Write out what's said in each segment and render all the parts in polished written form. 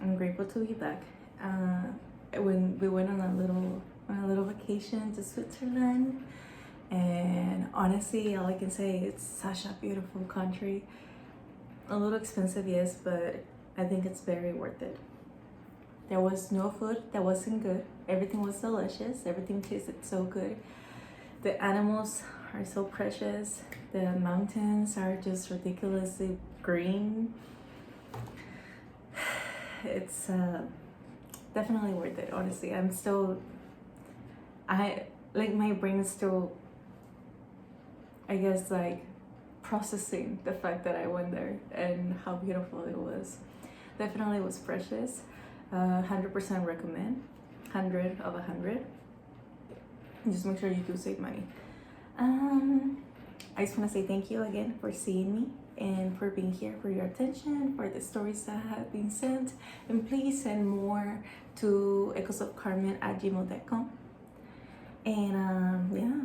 I'm grateful to be back. When we went on a little vacation to Switzerland, and honestly, all I can say, it's such a beautiful country. A little expensive, yes, but I think it's very worth it. There was no food that wasn't good. Everything was delicious. Everything tasted so good. The animals are so precious. The mountains are just ridiculously green. It's definitely worth it, honestly. My brain is still, I guess, like processing the fact that I went there and how beautiful it was. Definitely was precious. 100% recommend. 100 of 100. Just make sure you do save money. I just want to say thank you again for seeing me and for being here, for your attention, for the stories that have been sent. And please send more to echosofcarmen@gmail.com. And yeah,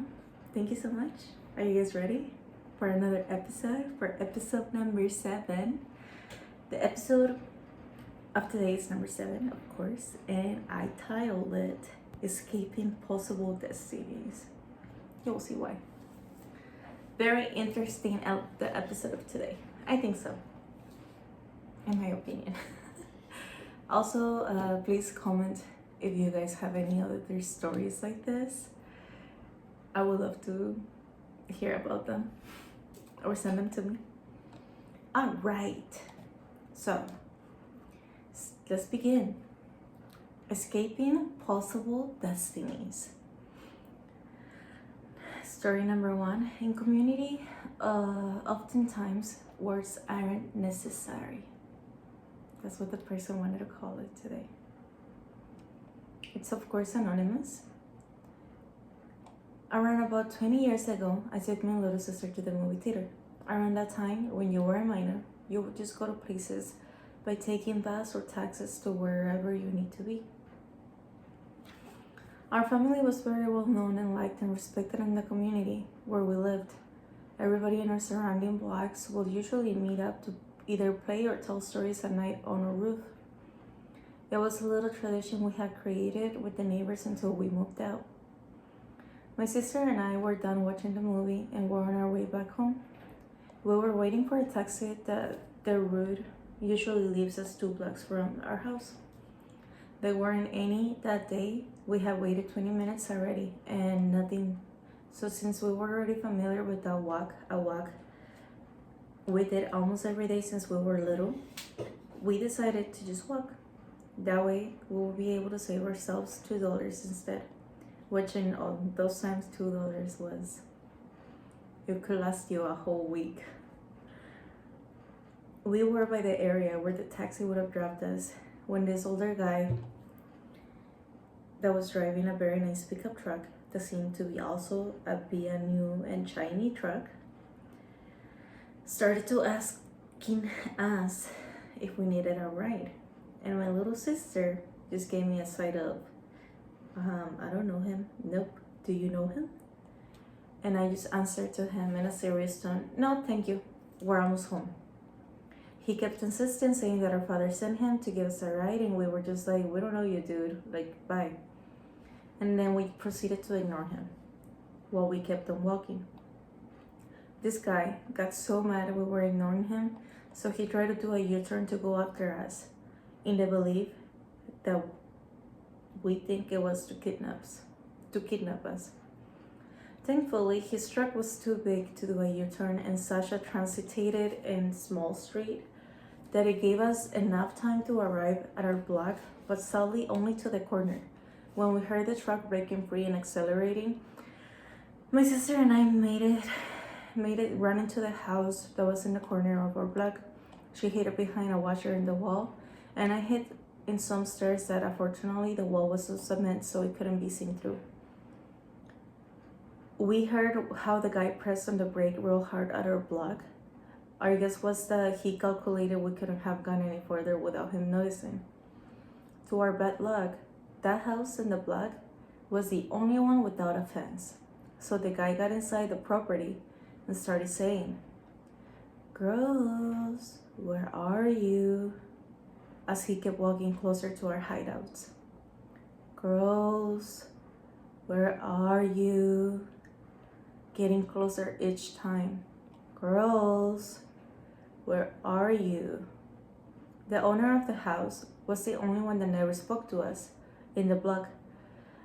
thank you so much. Are you guys ready for another episode, for episode number 7? The episode of today is number 7, of course, and I titled it Escaping Possible Destinies. You'll see why. Very interesting the episode of today. I think so, in my opinion. Also, please comment if you guys have any other stories like this. I would love to hear about them or send them to me. All right, so let's begin. Escaping Possible Destinies. Story number 1. In community, oftentimes words aren't necessary. That's what the person wanted to call it today. It's of course anonymous. Around about 20 years ago, I took my little sister to the movie theater. Around that time, when you were a minor, you would just go to places by taking bus or taxis to wherever you need to be. Our family was very well known and liked and respected in the community where we lived. Everybody in our surrounding blocks would usually meet up to either play or tell stories at night on our roof. It was a little tradition we had created with the neighbors until we moved out. My sister and I were done watching the movie and were on our way back home. We were waiting for a taxi that the route usually leaves us 2 blocks from our house. There weren't any that day. We had waited 20 minutes already and nothing. So since we were already familiar with a walk, we did almost every day since we were little, we decided to just walk. That way we will be able to save ourselves $2 instead, which in all those times $2 was, it could last you a whole week. We were by the area where the taxi would have dropped us when this older guy that was driving a very nice pickup truck that seemed to be also a brand new and shiny truck started to asking us if we needed a ride. And my little sister just gave me a side of, I don't know him. Nope. Do you know him? And I just answered to him in a serious tone, no, thank you. We're almost home. He kept insisting, saying that our father sent him to give us a ride, and we were just like, we don't know you, dude. Like, bye. And then we proceeded to ignore him while we kept on walking. This guy got so mad we were ignoring him, so he tried to do a U-turn to go after us in the belief that we think it was to kidnap us. Thankfully, his truck was too big to do a U-turn and such a transited and small street that it gave us enough time to arrive at our block, but sadly only to the corner. When we heard the truck breaking free and accelerating, my sister and I made it run into the house that was in the corner of our block. She hid it behind a washer in the wall, and I hid in some stairs that unfortunately the wall was of cement, so it couldn't be seen through. We heard how the guy pressed on the brake real hard at our block. Our guess was that he calculated we couldn't have gone any further without him noticing. To our bad luck, that house and the block was the only one without a fence. So the guy got inside the property and started saying, "Girls, where are you?" as he kept walking closer to our hideouts. "Girls, where are you?" Getting closer each time. "Girls, where are you?" The owner of the house was the only one that never spoke to us in the block.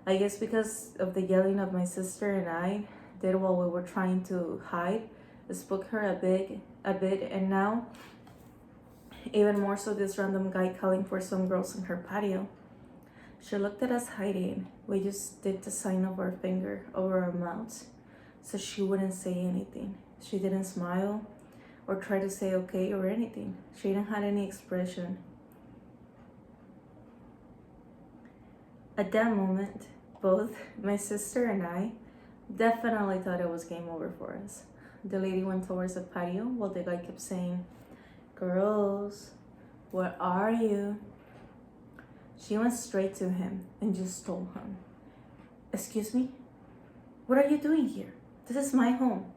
I guess because of the yelling of my sister and I did while we were trying to hide, it spooked her a bit, and now even more so this random guy calling for some girls in her patio. She looked at us hiding. We just did the sign of our finger over our mouths so she wouldn't say anything. She didn't smile or try to say okay or anything. She didn't have any expression. At that moment, both my sister and I definitely thought it was game over for us. The lady went towards the patio while the guy kept saying, "Girls, where are you?" She went straight to him and just told him, "Excuse me? What are you doing here? This is my home.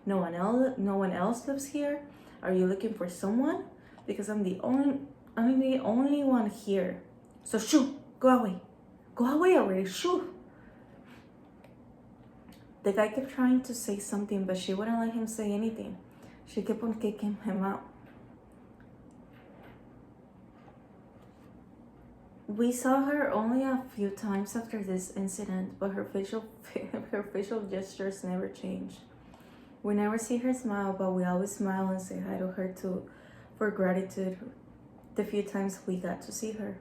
No one else lives here? Are you looking for someone? Because I'm the only one here. So shoo, go away. Go away already, shoo." The guy kept trying to say something, but she wouldn't let him say anything. She kept on kicking him out. We saw her only a few times after this incident, but her facial gestures never changed. We never see her smile, but we always smile and say hi to her too, for gratitude the few times we got to see her.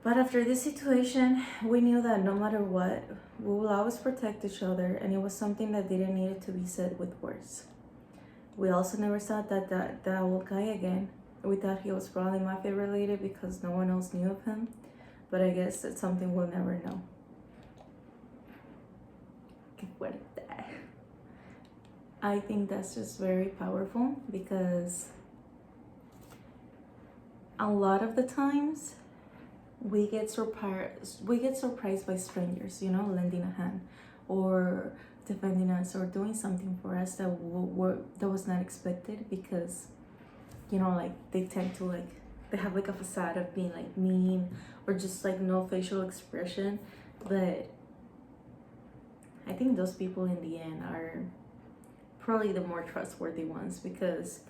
But after this situation, we knew that no matter what, we will always protect each other, and it was something that didn't need to be said with words. We also never saw that old guy again. We thought he was probably mafia related because no one else knew of him, but I guess it's something we'll never know. ¡Qué fuerte! I think that's just very powerful because a lot of the times we get surprised by strangers, lending a hand or defending us or doing something for us that was not expected, because they tend to they have a facade of being mean or just no facial expression. But I think those people in the end are probably the more trustworthy ones, because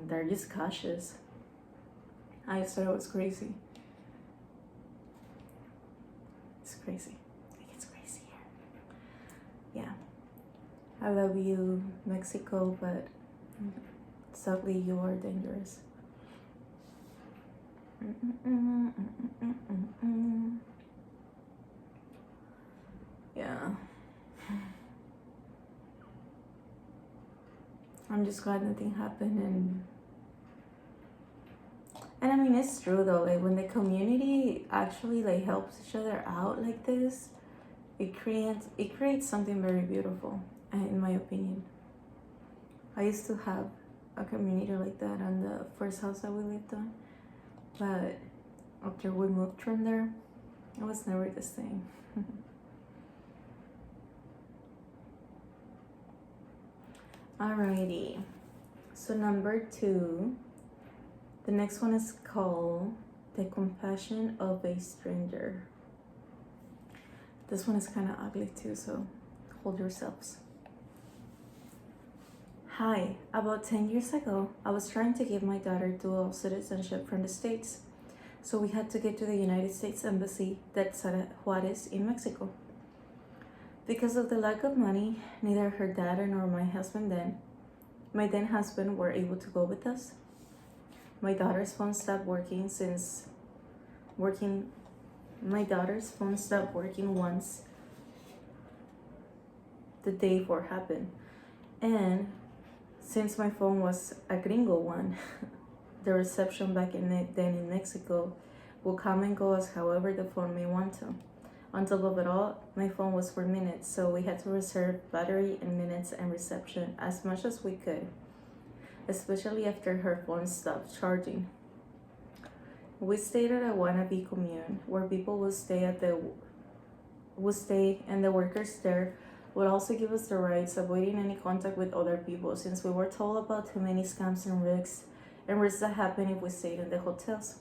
they're just cautious. I just thought it was crazy. It's crazy. It's crazy here. Yeah. I love you, Mexico, but sadly you are dangerous. Yeah. I'm just glad nothing happened, and it's true though, when the community actually helps each other out like this, it creates something very beautiful, in my opinion. I used to have a community like that on the first house that we lived on, but after we moved from there, it was never the same. Alrighty, so number 2, the next one is called The Compassion of a Stranger. This one is kind of ugly too, so hold yourselves. Hi, about 10 years ago, I was trying to give my daughter dual citizenship from the States, so we had to get to the United States Embassy at Juarez in Mexico. Because of the lack of money, neither her dad nor my then husband were able to go with us. My daughter's phone stopped working once the day before it happened. And since my phone was a gringo one, the reception back then in Mexico will come and go as however the phone may want to. On top of it all, my phone was for minutes, so we had to reserve battery and minutes and reception as much as we could, especially after her phone stopped charging. we stayed at a wannabe commune where people would stay and the workers there would also give us the rights, avoiding any contact with other people since we were told about too many scams and risks that happen if we stayed in the hotels.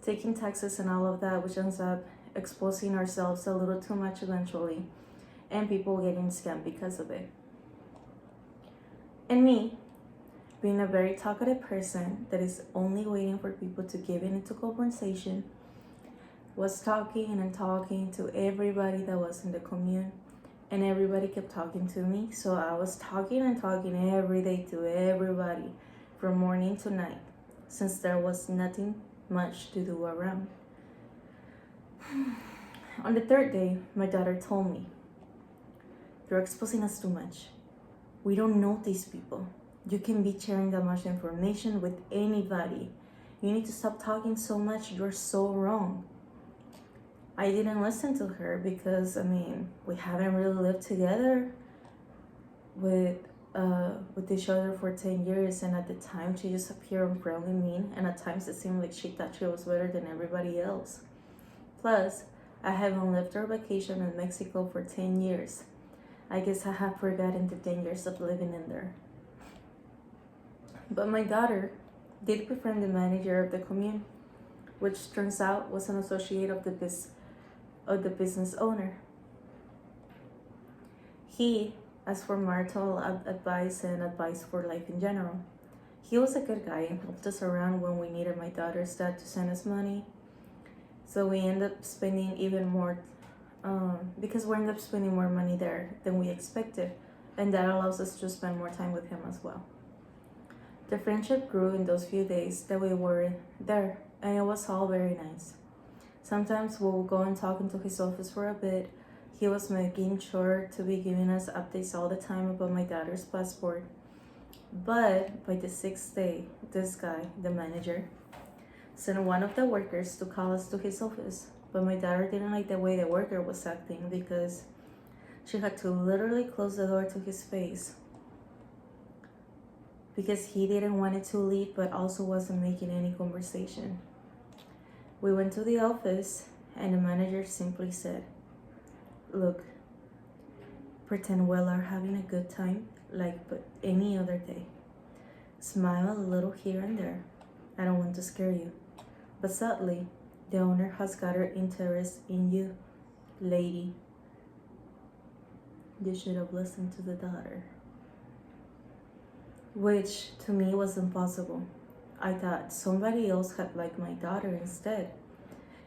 Taking taxes and all of that, which ends up exposing ourselves a little too much eventually, and people getting scammed because of it. And me, being a very talkative person that is only waiting for people to give in into conversation, was talking and talking to everybody that was in the commune, and everybody kept talking to me. So I was talking and talking every day to everybody from morning to night, since there was nothing much to do around. On the third day, my daughter told me, "You're exposing us too much. We don't know these people. You can be sharing that much information with anybody. You need to stop talking so much. You're so wrong." I didn't listen to her because, we haven't really lived together with each other for 10 years, and at the time she just appeared unfriendly, mean, and at times it seemed like she thought she was better than everybody else. Plus, I haven't lived our vacation in Mexico for 10 years. I guess I have forgotten the 10 years of living in there. But my daughter did befriend the manager of the commune, which turns out was an associate of the business owner. He asked for marital advice and advice for life in general. He was a good guy and helped us around when we needed my daughter's dad to send us money. So we ended up spending even more, because we ended up spending more money there than we expected, and that allows us to spend more time with him as well. The friendship grew in those few days that we were there, and it was all very nice. Sometimes we would go and talk into his office for a bit. He was making sure to be giving us updates all the time about my daughter's passport. But by the 6th day, this guy, the manager, sent one of the workers to call us to his office. But my daughter didn't like the way the worker was acting because she had to literally close the door to his face because he didn't want it to leave but also wasn't making any conversation. We went to the office and the manager simply said, "Look, pretend we are having a good time like any other day. Smile a little here and there. I don't want to scare you. But sadly, the owner has got her interest in you, lady. You should have listened to the daughter." Which to me was impossible. I thought somebody else had liked my daughter instead.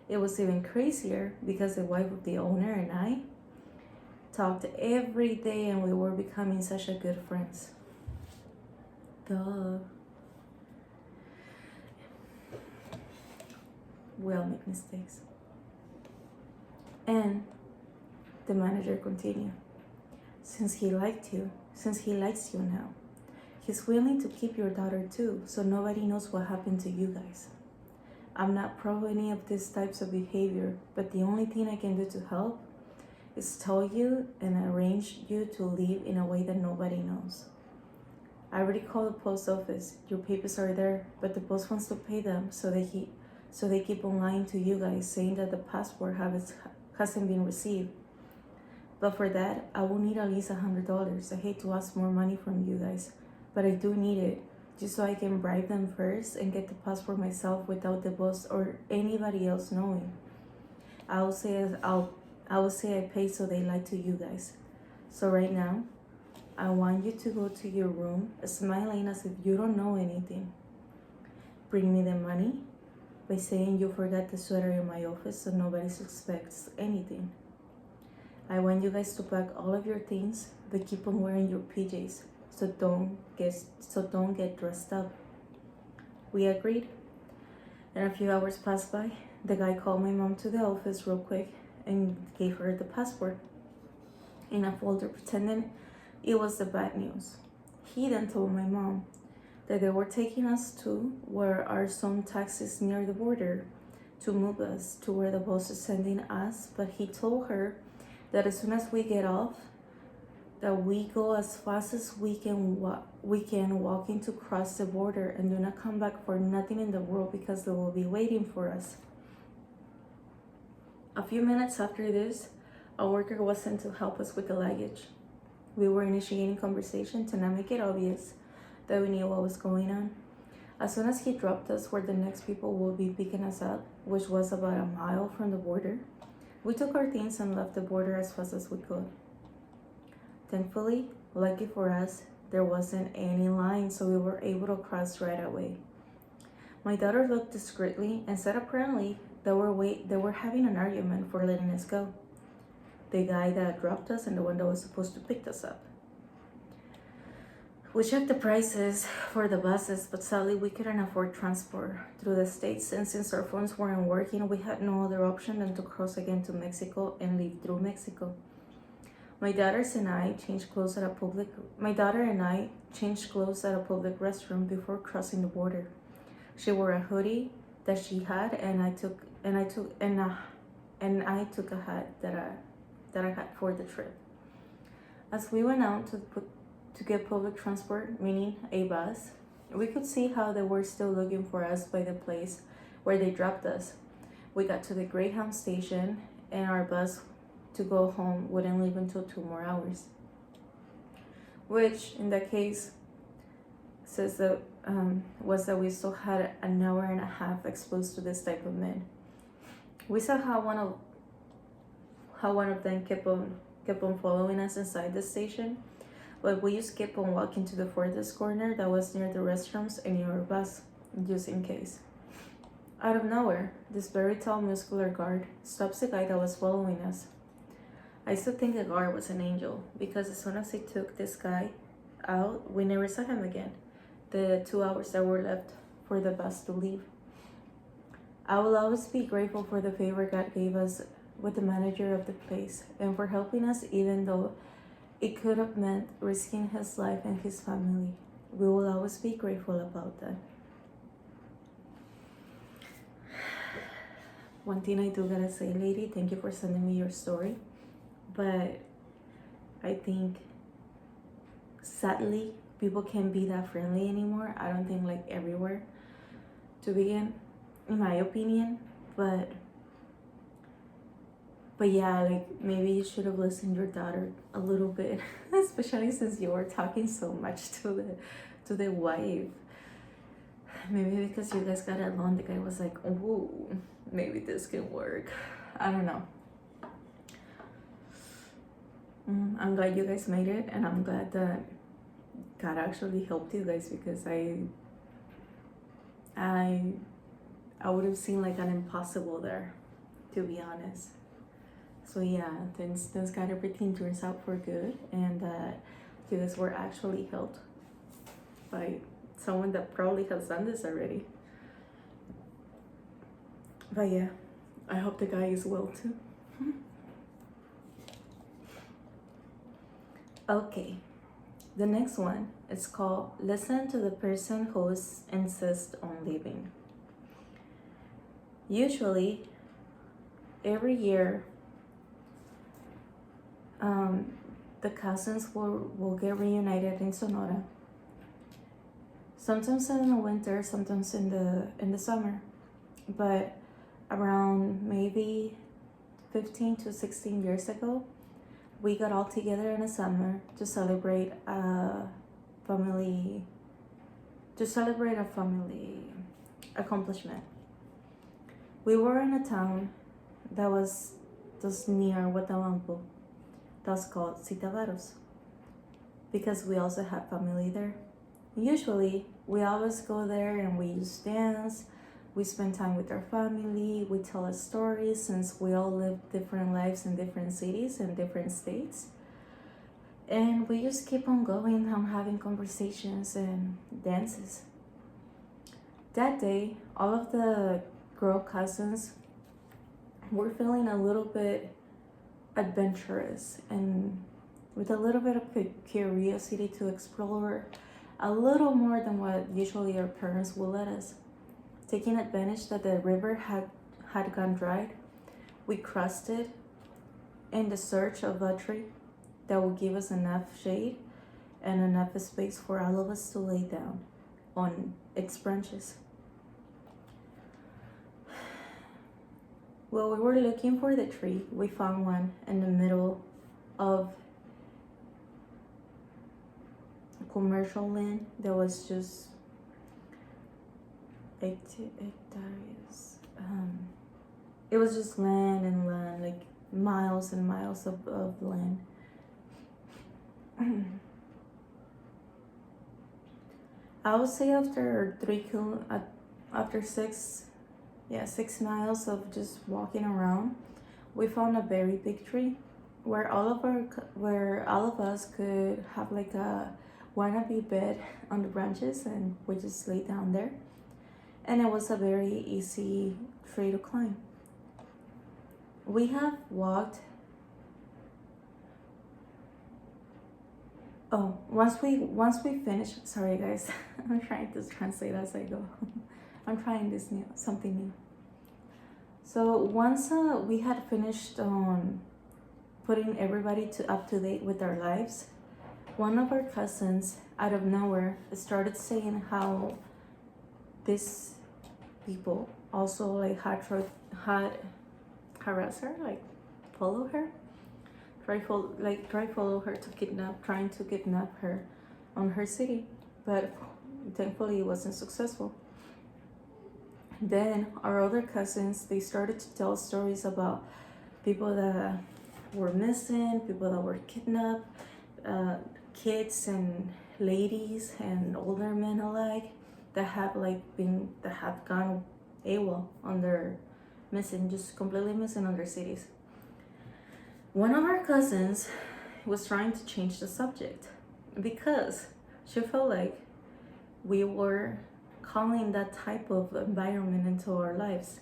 It was even crazier because the wife of the owner and I talked every day and we were becoming such a good friends. Duh. We all make mistakes. And the manager continued, since he likes you now, he's willing to keep your daughter too, so nobody knows what happened to you guys. I'm not pro any of these types of behavior, but the only thing I can do to help is tell you and arrange you to leave in a way that nobody knows. I already called the post office. Your papers are there, but the post wants to pay them, so they keep on lying to you guys, saying that the passport hasn't been received. But for that, I will need at least $100. I hate to ask more money from you guys, but I do need it, just so I can bribe them first and get the passport myself without the boss or anybody else knowing. I will say I paid so they lie to you guys. So right now, I want you to go to your room, smiling as if you don't know anything. Bring me the money by saying you forgot the sweater in my office so nobody suspects anything. I want you guys to pack all of your things, but keep on wearing your PJs, so don't get dressed up. We agreed, and a few hours passed by. The guy called my mom to the office real quick and gave her the passport in a folder, pretending it was the bad news. He then told my mom that they were taking us to where are some taxis near the border to move us to where the boss is sending us, but he told her that as soon as we get off, that we go as fast as we can walk we can walk in to cross the border and do not come back for nothing in the world because they will be waiting for us. A few minutes after this, a worker was sent to help us with the luggage. We were initiating conversation to not make it obvious that we knew what was going on. As soon as he dropped us where the next people will be picking us up, which was about a mile from the border, we took our things and left the border as fast as we could. Thankfully, lucky for us, there wasn't any line, so we were able to cross right away. My daughter looked discreetly and said apparently they were having an argument for letting us go. The guy that dropped us and the one that was supposed to pick us up. We checked the prices for the buses, but sadly we couldn't afford transport through the States, and since our phones weren't working, we had no other option than to cross again to Mexico and leave through Mexico. My daughter and I changed clothes at a public restroom before crossing the border. She wore a hoodie that she had, and I took a hat that I had for the trip. As we went out to get public transport, meaning a bus, we could see how they were still looking for us by the place where they dropped us. We got to the Greyhound station, and our bus to go home wouldn't leave until 2 more hours, which in that case was that we still had an hour and a half exposed to this type of men. We saw how one of them kept on following us inside the station, but we just kept on walking to the furthest corner that was near the restrooms and near our bus, just in case. Out of nowhere, this very tall, muscular guard stops the guy that was following us. I still think the guard was an angel, because as soon as they took this guy out, we never saw him again, the 2 hours that were left for the bus to leave. I will always be grateful for the favor God gave us with the manager of the place and for helping us, even though it could have meant risking his life and his family. We will always be grateful about that. One thing I do gotta say, lady, thank you for sending me your story, but I think sadly people can't be that friendly anymore. I don't think like everywhere to begin, in my opinion, but yeah, like maybe you should have listened to your daughter a little bit, especially since you were talking so much to the wife. Maybe because you guys got along, the guy was like, oh, maybe this can work. I don't know. I'm glad you guys made it, and I'm glad that God actually helped you guys, because I would have seen like an impossible there, to be honest. So yeah, thanks God, everything turns out for good, and you guys were actually helped by someone that probably has done this already. But yeah, I hope the guy is well too. Okay, the next one is called Listen to the Person Who Insists on Leaving. Usually, every year, the cousins will get reunited in Sonora. Sometimes in the winter, sometimes in the summer, but around maybe 15 to 16 years ago, we got all together in the summer to celebrate a family accomplishment. We were in a town that was just near Huatabampo. That's called Tzitabaros, because we also have family there. Usually, we always go there and we just dance, we spend time with our family, we tell us stories since we all live different lives in different cities and different states. And we just keep on going and having conversations and dances. That day, all of the girl cousins were feeling a little bit adventurous and with a little bit of curiosity to explore a little more than what usually our parents will let us. Taking advantage that the river had gone dry, we crossed it in the search of a tree that would give us enough shade and enough space for all of us to lay down on its branches. While we were looking for the tree, we found one in the middle of commercial land that was just 8 hectares. It was just land and land, like miles and miles of land. I would say after 6 miles of just walking around, we found a very big tree where all of us could have like a wannabe bed on the branches, and we just lay down there. And it was a very easy tree to climb. We have walked. Oh, once we finish. Sorry, guys, I'm trying to translate as I go. I'm trying something new. So once we had finished putting everybody up to date with our lives, one of our cousins out of nowhere started saying how these people also like had harassed her, like follow her, try follow her trying to kidnap her on her city, but thankfully it wasn't successful. Then our other cousins, they started to tell stories about people that were missing, people that were kidnapped, kids and ladies and older men alike that have gone AWOL on their missing, just completely missing on their cities. One of our cousins was trying to change the subject because she felt like we were calling that type of environment into our lives.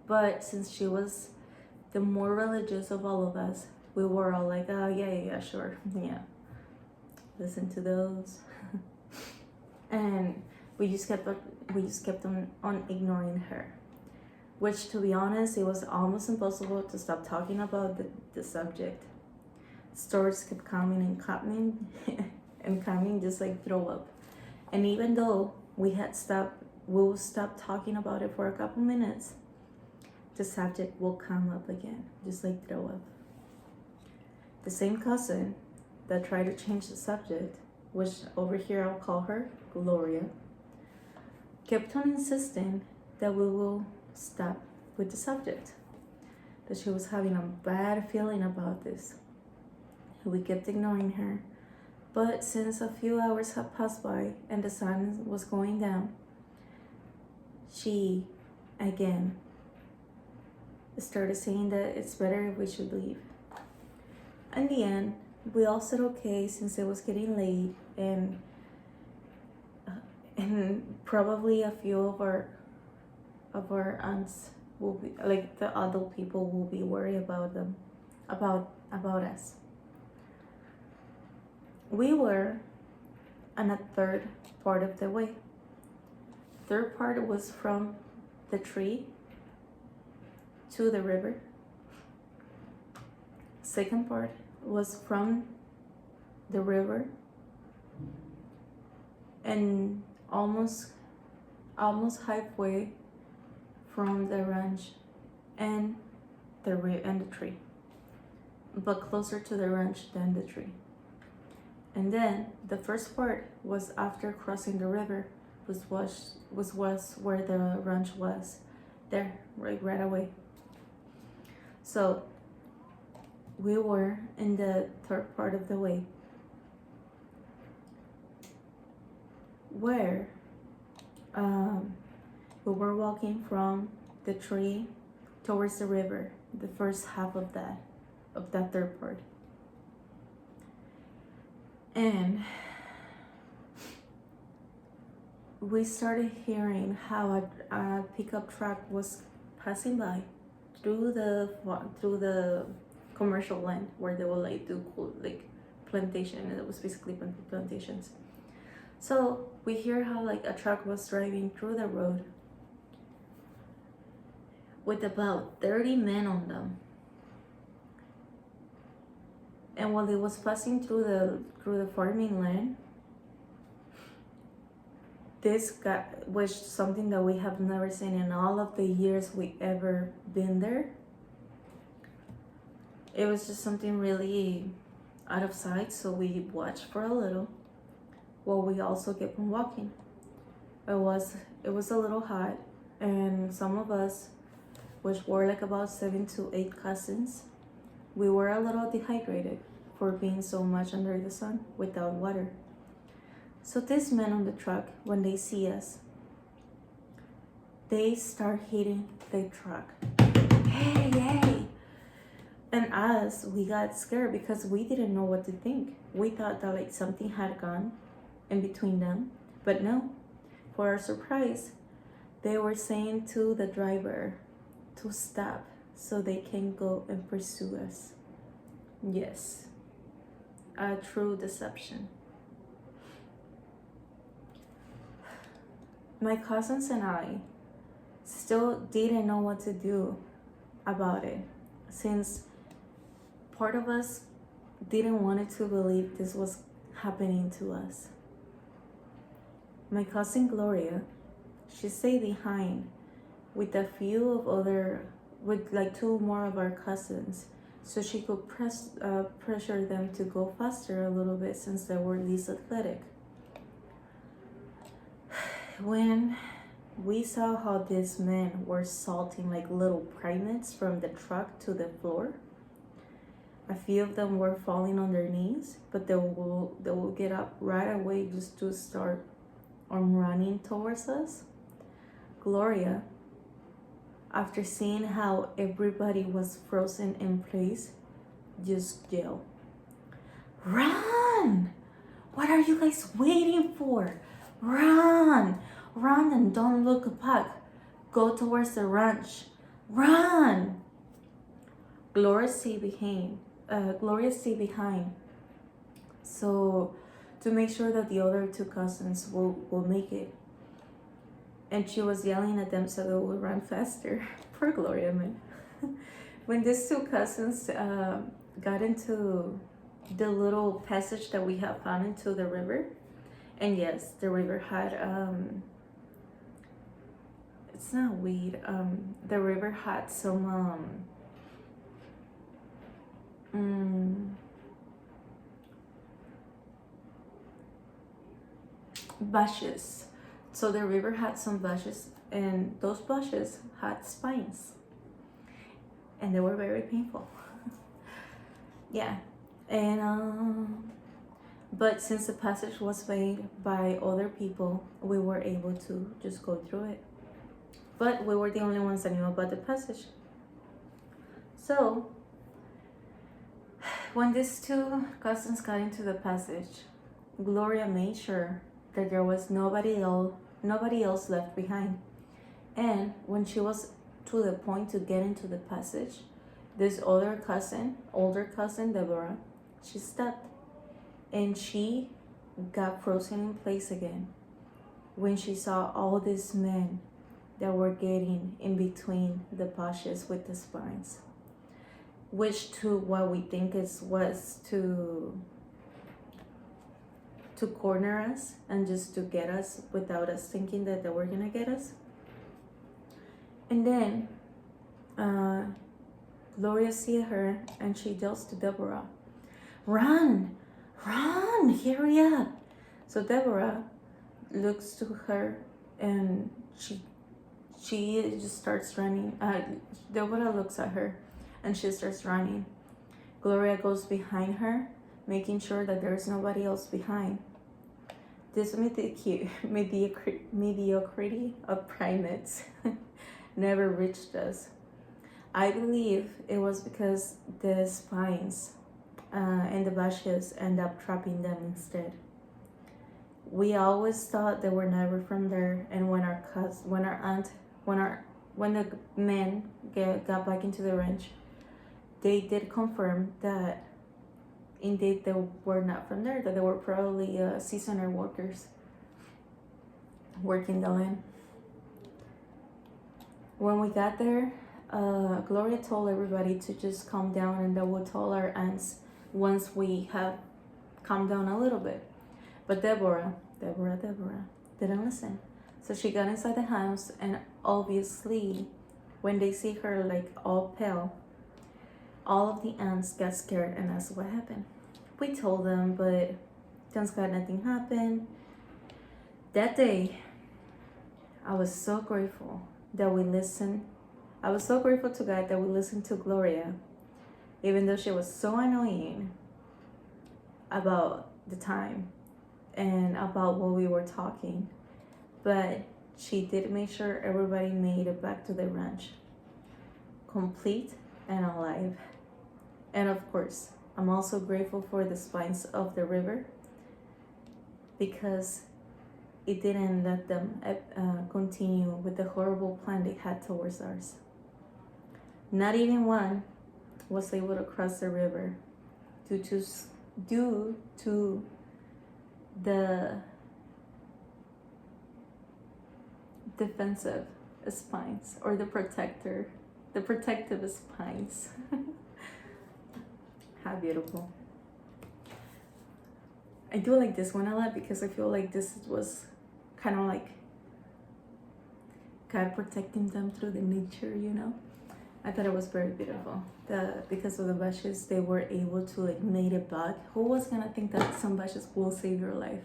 But since she was the more religious of all of us, we were all like, oh yeah, sure, yeah, listen to those. And we just kept on ignoring her, which, to be honest, it was almost impossible to stop talking about the subject. Stories kept coming and coming and coming, just like throw up. And even though we would stop talking about it for a couple minutes, the subject will come up again, just like throw up. The same cousin that tried to change the subject, which over here I'll call her Gloria, kept on insisting that we will stop with the subject, that she was having a bad feeling about this. We kept ignoring her, but since a few hours had passed by and the sun was going down, she again started saying that it's better if we should leave. In the end, we all said okay, since it was getting late, and probably a few of our aunts will be, like the adult people, will be worried about us. We were on a third part of the way. Third part was from the tree to the river. Second part was from the river and almost halfway from the ranch and the tree, but closer to the ranch than the tree. And then the first part was after crossing the river, was where the ranch was, there, right away. So we were in the third part of the way, where we were walking from the tree towards the river, the first half of that third part. And we started hearing how a pickup truck was passing by through the commercial land where they would do plantation, and it was basically plantations. So we hear how a truck was driving through the road with about 30 men on them. And while it was passing through the farming land, this was something that we have never seen in all of the years we ever been there. It was just something really out of sight, so we watched for a little while we also kept on walking. It was a little hot, and some of us, which were like about 7 to 8 cousins, we were a little dehydrated for being so much under the sun without water. So these men on the truck, when they see us, they start hitting the truck. Hey, hey! And us, we got scared because we didn't know what to think. We thought that like something had gone in between them, but no. For our surprise, they were saying to the driver to stop so they can go and pursue us. Yes, a true deception. My cousins and I still didn't know what to do about it, since part of us didn't want to believe this was happening to us. My cousin Gloria, she stayed behind with a few of with like 2 more of our cousins, so she could pressure them to go faster a little bit since they were least athletic. When we saw how these men were salting like little primates from the truck to the floor, a few of them were falling on their knees, but they will get up right away just to start running towards us. Gloria, after seeing how everybody was frozen in place, just yelled, "Run! What are you guys waiting for? Run! Run and don't look back. Go towards the ranch. Run!" Gloria stayed behind. So to make sure that the other 2 cousins will make it. And she was yelling at them so they would run faster. Poor Gloria, man. When these 2 cousins got into the little passage that we have found into the river, and yes, the river had it's not weed, the river had some bushes. So the river had some bushes, and those bushes had spines, and they were very painful. Yeah, and but since the passage was made by other people, we were able to just go through it. But we were the only ones that knew about the passage. So when these 2 cousins got into the passage, Gloria made sure that there was nobody else left behind. And when she was to the point to get into the passage, this older cousin, Deborah, she stepped and she got frozen in place again when she saw all these men that were getting in between the bushes with the spines, which to what we think was to corner us and just to get us without us thinking that they were gonna get us. And then Gloria sees her and she yells to Deborah, "Run! Run! Hurry up!" So Deborah looks to her and she just starts running. Deborah looks at her and she starts running. Gloria goes behind her, making sure that there's nobody else behind. This mediocrity of primates never reached us. I believe it was because the spines and the bushes end up trapping them instead. We always thought they were never from there, and when the men got back into the ranch, they did confirm that indeed they were not from there, that they were probably seasonal workers working the land. When we got there, Gloria told everybody to just calm down and that would tell our aunts once we have calmed down a little bit. But Deborah didn't listen. So she got inside the house, and obviously when they see her like all pale, all of the aunts got scared and asked what happened. We told them, but thank God nothing happened. That day, I was so grateful that we listened. I was so grateful to God that we listened to Gloria, even though she was so annoying about the time and about what we were talking. But she did make sure everybody made it back to the ranch, complete and alive. And of course, I'm also grateful for the spines of the river, because it didn't let them continue with the horrible plan they had towards ours. Not even one was able to cross the river due to the defensive spines, or the protective spines. How beautiful. I do like this one a lot because I feel like this was kind of like God protecting them through the nature, you know. I thought it was very beautiful. Because of the bushes, they were able to like made it back. Who was gonna think that some bushes will save your life?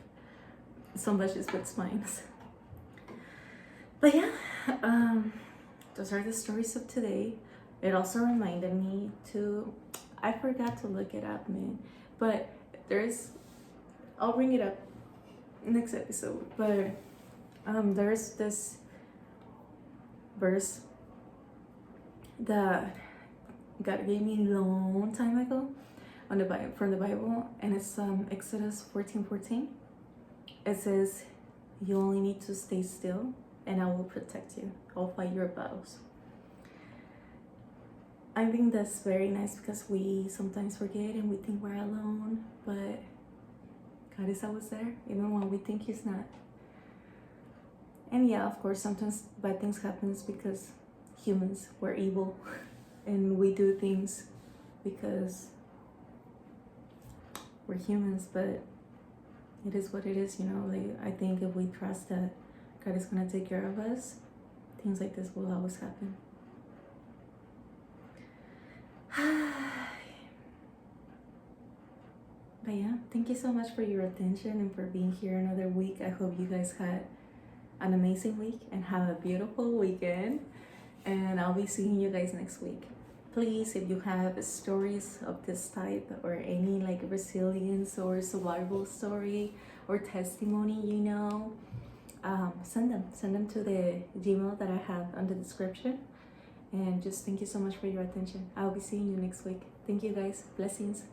Some bushes with spines. But yeah, those are the stories of today. It also reminded me to, I forgot to look it up, man. But I'll bring it up next episode. But there's this verse that God gave me a long time ago on the Bible, from the Bible, and it's Exodus 14:14. It says, "You only need to stay still, and I will protect you. I'll fight your battles." I think that's very nice because we sometimes forget and we think we're alone, but God is always there, even when we think He's not. And yeah, of course, sometimes bad things happen because humans, we're evil, and we do things because we're humans, but it is what it is, you know. Like, I think if we trust that God is gonna take care of us, things like this will always happen. But yeah, thank you so much for your attention and for being here another week. I hope you guys had an amazing week and have a beautiful weekend, and I'll be seeing you guys next week. Please, if you have stories of this type or any like resilience or survival story or testimony, you know, send them to the Gmail that I have on the description. And just thank you so much for your attention. I'll be seeing you next week. Thank you guys. Blessings.